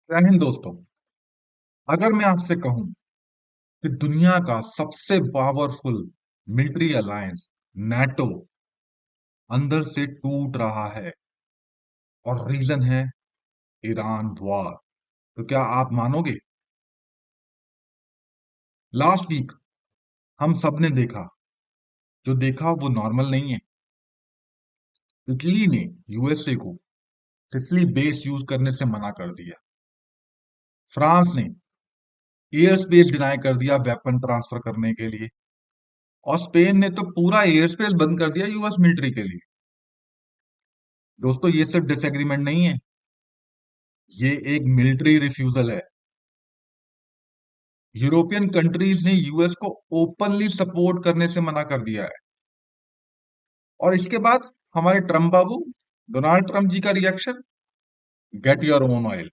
जय हिंद दोस्तों। अगर मैं आपसे कहूं कि दुनिया का सबसे पावरफुल मिलिट्री अलायंस नाटो अंदर से टूट रहा है और रीजन है ईरान वॉर, तो क्या आप मानोगे? लास्ट वीक हम सब ने देखा, जो देखा वो नॉर्मल नहीं है। इटली ने यूएसए को सिसिली बेस यूज करने से मना कर दिया। फ्रांस ने एयर स्पेस डिनाई कर दिया वेपन ट्रांसफर करने के लिए। और स्पेन ने तो पूरा एयर स्पेस बंद कर दिया यूएस मिलिट्री के लिए। दोस्तों, ये सिर्फ डिसएग्रीमेंट नहीं है, ये एक मिलिट्री रिफ्यूजल है। यूरोपियन कंट्रीज ने यूएस को ओपनली सपोर्ट करने से मना कर दिया है। और इसके बाद हमारे ट्रम्प बाबू डोनाल्ड ट्रम्प जी का reaction, get your own oil.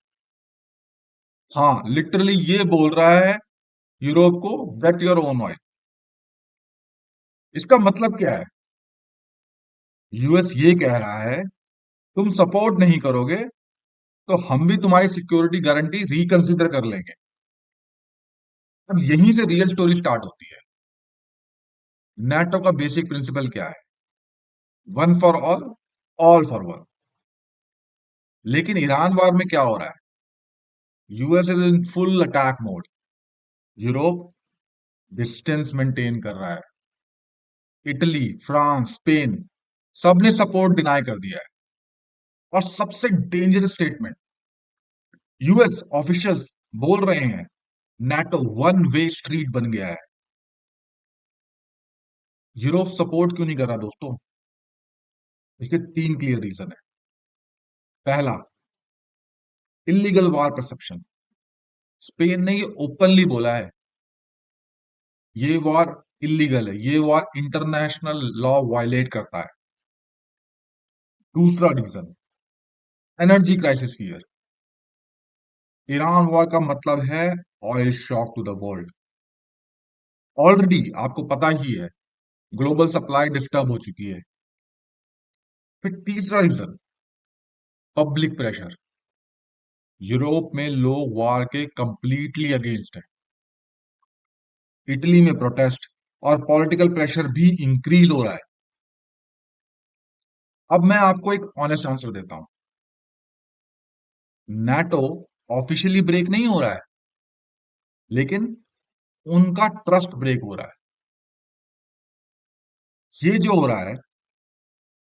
हाँ, लिटरली ये बोल रहा है यूरोप को, गेट योर ओन ऑयल। इसका मतलब क्या है? यूएस ये कह रहा है, तुम सपोर्ट नहीं करोगे तो हम भी तुम्हारी सिक्योरिटी गारंटी रिकंसिडर कर लेंगे। अब यहीं से रियल स्टोरी स्टार्ट होती है। नाटो का बेसिक प्रिंसिपल क्या है? One for all for one. लेकिन ईरान वार में क्या हो रहा है? US is in full attack mode. Europe distance maintain कर रहा है। इटली, फ्रांस, स्पेन सबने सपोर्ट डिनाई कर दिया है। और सबसे डेंजरस स्टेटमेंट, यूएस ऑफिशियल्स बोल रहे हैं नाटो वन वे स्ट्रीट बन गया है। यूरोप सपोर्ट क्यों नहीं कर रहा दोस्तों? इसके तीन क्लियर रीजन है। पहला, इलीगल वॉर परसेप्शन। स्पेन ने ये ओपनली बोला है, ये वॉर इलीगल है, ये वॉर इंटरनेशनल लॉ वायलेट करता है। दूसरा reason, energy crisis fear. Iran war का मतलब है oil shock to the world. Already आपको पता ही है, ग्लोबल सप्लाई डिस्टर्ब हो चुकी है। फिर तीसरा रीजन, पब्लिक प्रेशर। यूरोप में लोग वॉर के कंप्लीटली अगेंस्ट है। इटली में प्रोटेस्ट और पॉलिटिकल प्रेशर भी इंक्रीज हो रहा है। अब मैं आपको एक ऑनेस्ट आंसर देता हूं। नाटो ऑफिशियली ब्रेक नहीं हो रहा है, लेकिन उनका ट्रस्ट ब्रेक हो रहा है। ये जो हो रहा है,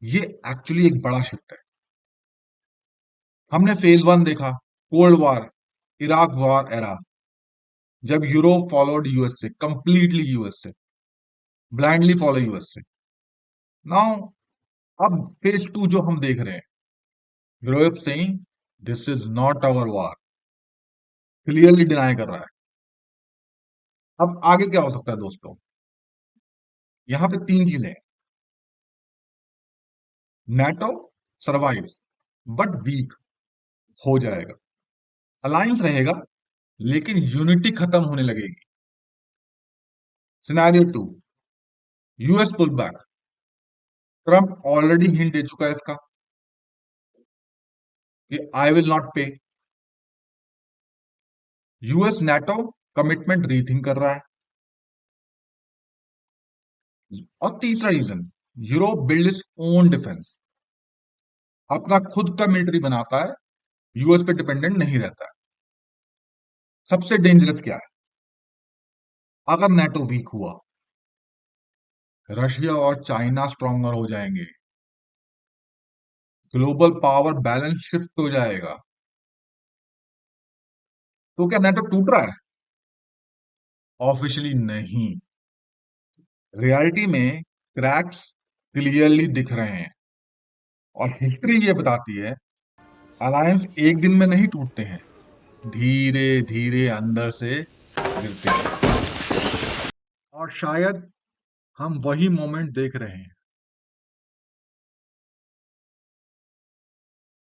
ये एक्चुअली एक बड़ा शिफ्ट है। हमने फेज वन देखा, cold war, Iraq war era, जब यूरोप फॉलोड यूएस से, कंप्लीटली यूएस से, ब्लाइंडली फॉलो यूएस से। नाउ अब फेज टू जो हम देख रहे हैं, Europe saying this is not our war, clearly deny कर रहा है। अब आगे क्या हो सकता है दोस्तों? यहां पे तीन चीजें हैं। नाटो सर्वाइव्स बट वीक हो जाएगा। अलायंस रहेगा, लेकिन यूनिटी खत्म होने लगेगी। Scenario two, US pull back. Trump already hint दे चुका है इसका, कि I will not pay. US NATO commitment rethink कर रहा है। और तीसरा reason, Europe build its own defence, अपना खुद का मिलिट्री बनाता है, यूएस पे डिपेंडेंट नहीं रहता है। सबसे डेंजरस क्या है? अगर नाटो वीक हुआ, रशिया और चाइना स्ट्रॉन्गर हो जाएंगे, ग्लोबल पावर बैलेंस शिफ्ट हो जाएगा। तो क्या नाटो टूट रहा है? ऑफिशियली नहीं। रियलिटी में क्रैक्स क्लियरली दिख रहे हैं। और हिस्ट्री ये बताती है, अलायंस एक दिन में नहीं टूटते हैं, धीरे धीरे अंदर से गिरते हैं। और शायद हम वही मोमेंट देख रहे हैं।